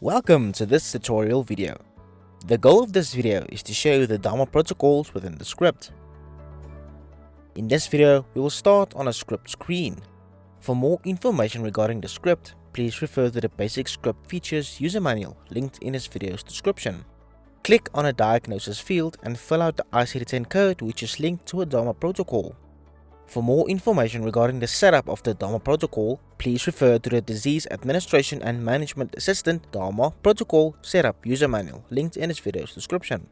Welcome to this tutorial video. The goal of this video is to show you the DAMA protocols within the script. In this video, we will start on a script screen. For more information regarding the script, please refer to the basic script features user manual linked in this video's description. Click on a diagnosis field and fill out the ICD-10 code which is linked to a DAMA protocol. For more information regarding the setup of the DAMA protocol, please refer to the Disease Administration and Management Assistant DAMA Protocol Setup User Manual linked in this video's description.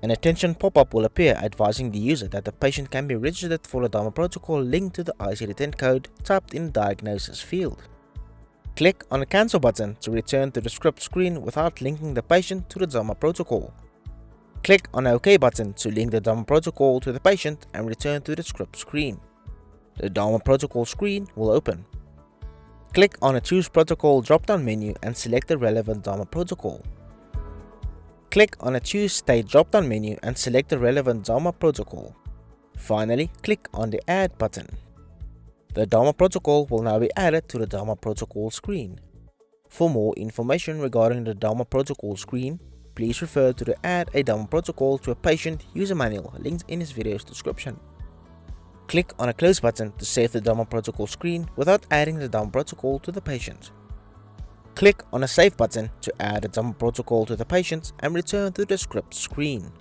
An attention pop-up will appear advising the user that the patient can be registered for a DAMA protocol linked to the ICD-10 code typed in the diagnosis field. Click on the Cancel button to return to the script screen without linking the patient to the DAMA protocol. Click on the OK button to link the DAMA protocol to the patient and return to the script screen. The DAMA protocol screen will open. Click on the Choose Protocol drop-down menu and select the relevant DAMA protocol. Click on the Choose State drop-down menu and select the relevant DAMA protocol. Finally, click on the Add button. The DAMA protocol will now be added to the DAMA protocol screen. For more information regarding the DAMA protocol screen, please refer to the Add a DAMA protocol to a patient user manual linked in this video's description. Click on a Close button to save the DAMA protocol screen without adding the DAMA protocol to the patient. Click on a Save button to add the DAMA protocol to the patient and return to the script screen.